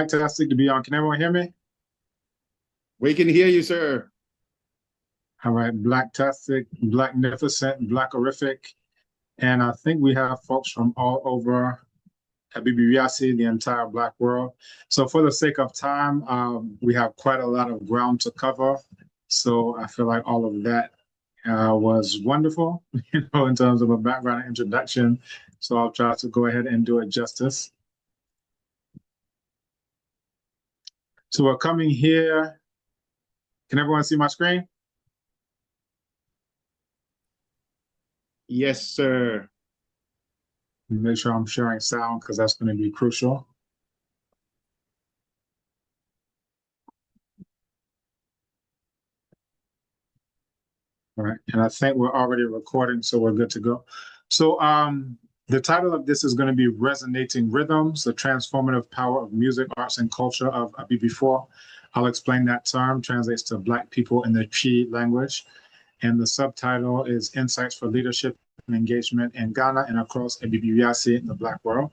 Fantastic to be on. Can everyone hear me? We can hear you, sir. All right, Blacktastic, Blacknificent, Blackorific. And I think we have folks from all over Abibifoɔ, the entire Black world. So for the sake of time, we have quite a lot of ground to cover. So I feel like all of that was wonderful, in terms of a background and introduction. So I'll try to go ahead and do it justice. So we're coming here. Can everyone see my screen? Yes, sir. Make sure I'm sharing sound because that's going to be crucial. All right, and I think we're already recording, so we're good to go. So the title of this is going to be Resonating Rhythms, the Transformative Power of Music, Arts, and Culture of Abibifoɔ. I'll explain that term, translates to Black people in the Twi language. And the subtitle is Insights for Leadership and Engagement in Ghana and across Abibifoɔ in the Black world.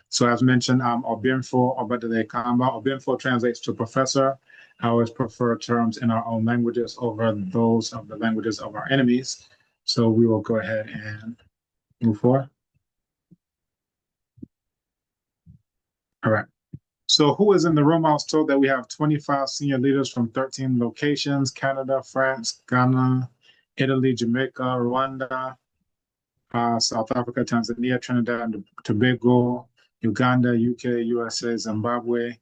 So as mentioned, Ɔbenfo O, Kambon. Ɔbenfo translates to professor. I always prefer terms in our own languages over those of the languages of our enemies. So we will go ahead and move forward. All right. So who is in the room? I was told that we have 25 senior leaders from 13 locations: Canada, France, Ghana, Italy, Jamaica, Rwanda, South Africa, Tanzania, Trinidad and Tobago, Uganda, UK, USA, Zimbabwe,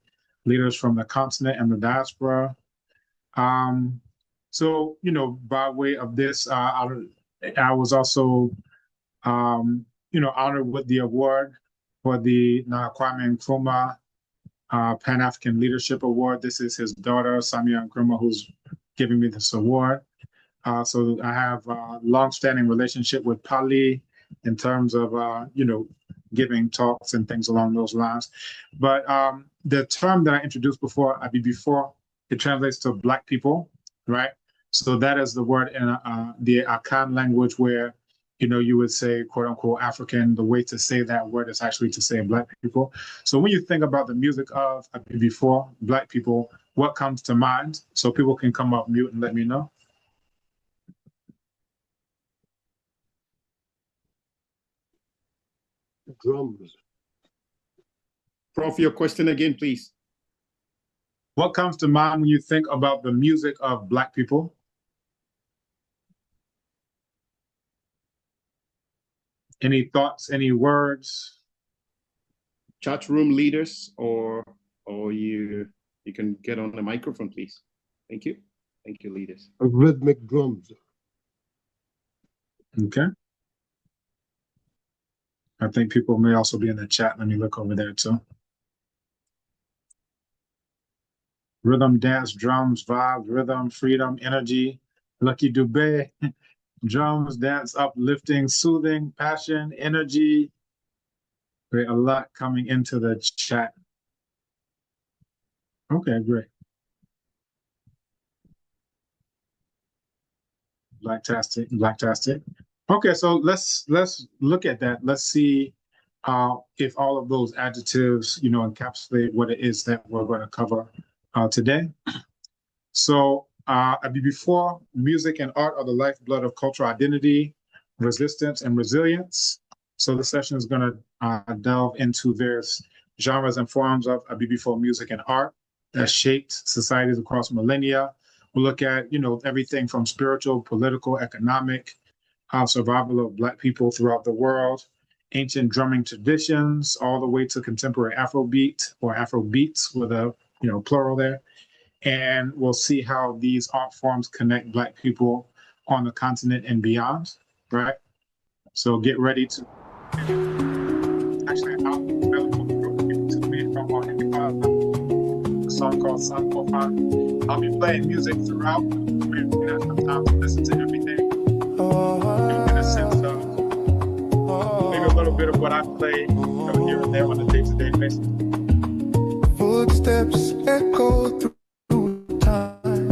leaders from the continent and the diaspora. So, by way of this, I was also, honored with the award for the Kwame Nkrumah Pan-African Leadership Award. This is his daughter, Samia Nkrumah, who's giving me this award. So I have a long-standing relationship with Pali in terms of, giving talks and things along those lines. But the term that I introduced before, Abibifoɔ, it translates to Black people, right? So that is the word in the Akan language where, you would say, quote unquote, African. The way to say that word is actually to say Black people. So when you think about the music of Abibifoɔ, Black people, what comes to mind? So people can come off mute and let me know. Drums. Prof, your question again, please. What comes to mind when you think about the music of Black people? Any thoughts, any words? Chat room leaders, or you can get on the microphone, please. Thank you. Thank you, leaders. Rhythmic drums. Okay. I think people may also be in the chat. Let me look over there too. Rhythm, dance, drums, vibes, rhythm, freedom, energy. Lucky Dubé. Drums, dance, uplifting, soothing, passion, energy. Great, a lot coming into the chat. Okay, great. Blacktastic. Okay, so let's look at that. Let's see if all of those adjectives, encapsulate what it is that we're going to cover today. So Abibifoɔ, music and art are the lifeblood of cultural identity, resistance, and resilience. So the session is going to delve into various genres and forms of Abibifoɔ music and art that shaped societies across millennia. We'll look at, everything from spiritual, political, economic, survival of Black people throughout the world, ancient drumming traditions, all the way to contemporary Afrobeat or Afrobeats with a plural there. And we'll see how these art forms connect Black people on the continent and beyond, right? So get ready to actually a song called Sankofa. I'll be playing music throughout. We're gonna have time to listen to everything. In a sense of maybe a little bit of what I play here and there on a day-to-day basis. Footsteps echo through time.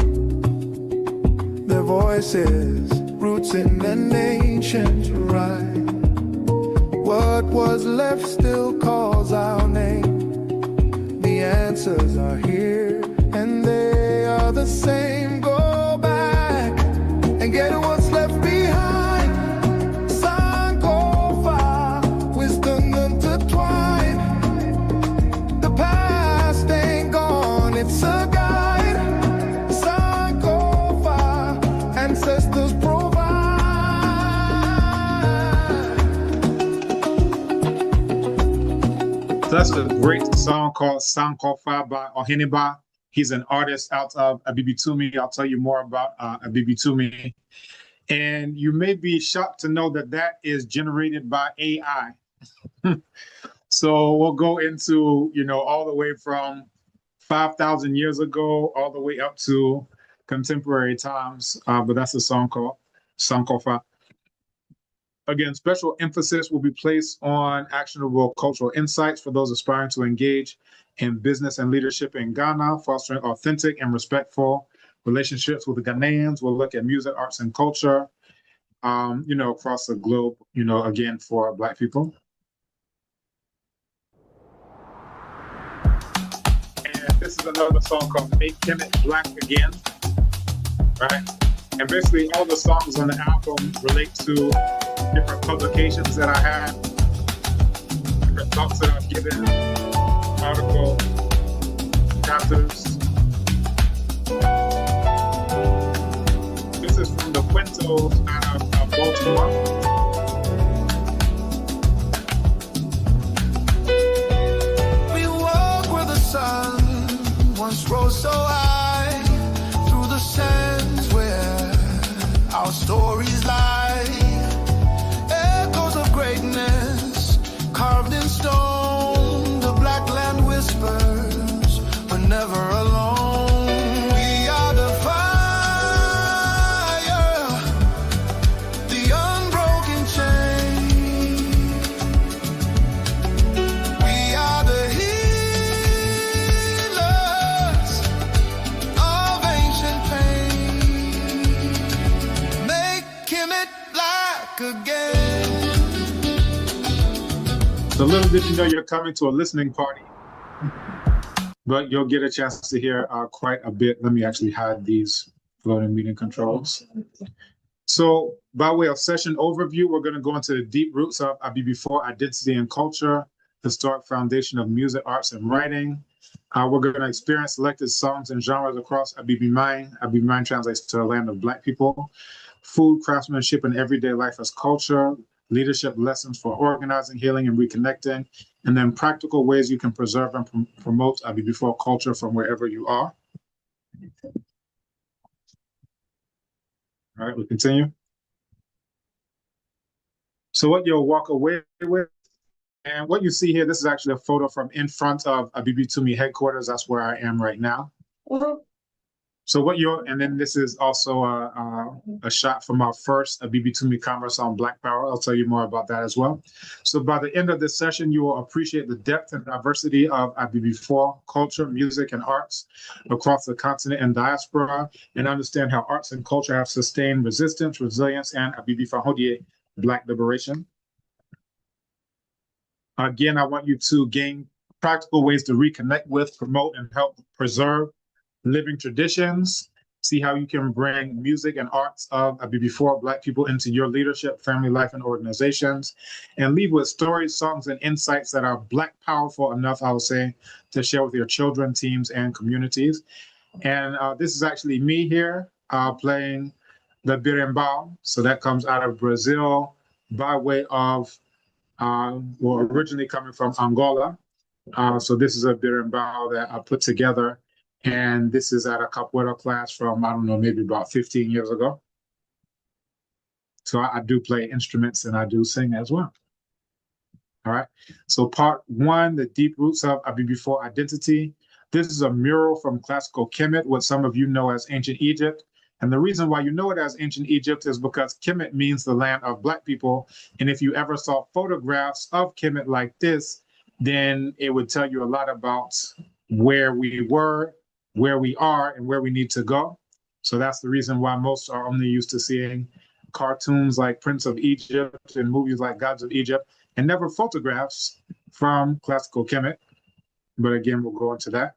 Their voices roots in an ancient rhyme. What was left still calls our name. The answers voices are here, and they are the same. Go back and get what's left behind. Sankofa, wisdom intertwined. The past ain't gone, it's a guide. Sankofa, ancestors provide. That's a great song called Sankofa by Oheniba. He's an artist out of Abibitumi. I'll tell you more about Abibitumi. And you may be shocked to know that that is generated by AI. So we'll go into, all the way from 5,000 years ago, all the way up to contemporary times. But that's a song called Sankofa. Again, special emphasis will be placed on actionable cultural insights for those aspiring to engage in business and leadership in Ghana, fostering authentic and respectful relationships with the Ghanaians. We'll look at music, arts, and culture, across the globe, again, for Black people. And this is another song called Make Kemet Black Again, right? And basically all the songs on the album relate to different publications that I have, different talks that I've given, articles, chapters. This is from the Quintos out of Baltimore. We walk where the sun once rose so high, through the sands where our stories lie. Echoes of greatness carved in stone. The black land whispers, we're never alone. We are the fire, the unbroken chain. We are the healers of ancient pain. Make Kemet black again. So little did you know you're coming to a listening party, but you'll get a chance to hear quite a bit. Let me actually hide these floating meeting controls. So by way of session overview, we're going to go into the deep roots of Abibifoɔ identity and culture, historic foundation of music, arts, and writing. We're going to experience selected songs and genres across Abibimine. Abibimine translates to a land of Black people. Food, craftsmanship, and everyday life as culture. Leadership lessons for organizing, healing, and reconnecting, and then practical ways you can preserve and promote Abibifoɔ culture from wherever you are. All right, we continue. So what you'll walk away with, and what you see here, this is actually a photo from in front of Abibitumi headquarters. That's where I am right now. So and then this is also a shot from our first Abibitumi Conference on Black Power. I'll tell you more about that as well. So by the end of this session, you will appreciate the depth and diversity of Abibifoɔ culture, music, and arts across the continent and diaspora, and understand how arts and culture have sustained resistance, resilience, and Abibifoɔ Black liberation. Again, I want you to gain practical ways to reconnect with, promote, and help preserve living traditions. See how you can bring music and arts of Abibifoɔ Black people into your leadership, family life, and organizations, and leave with stories, songs, and insights that are Black powerful enough, I would say, to share with your children, teams, and communities. And this is actually me here playing the berimbau. So that comes out of Brazil by way of, originally coming from Angola. So this is a berimbau that I put together. And this is at a capoeira class from, I don't know, maybe about 15 years ago. So I do play instruments and I do sing as well. All right. So part one, the deep roots of Abibifoɔ identity. This is a mural from classical Kemet, what some of you know as ancient Egypt. And the reason why you know it as ancient Egypt is because Kemet means the land of Black people. And if you ever saw photographs of Kemet like this, then it would tell you a lot about where we were, where we are, and where we need to go. So that's the reason why most are only used to seeing cartoons like Prince of Egypt and movies like Gods of Egypt, and never photographs from classical Kemet. But again, we'll go into that.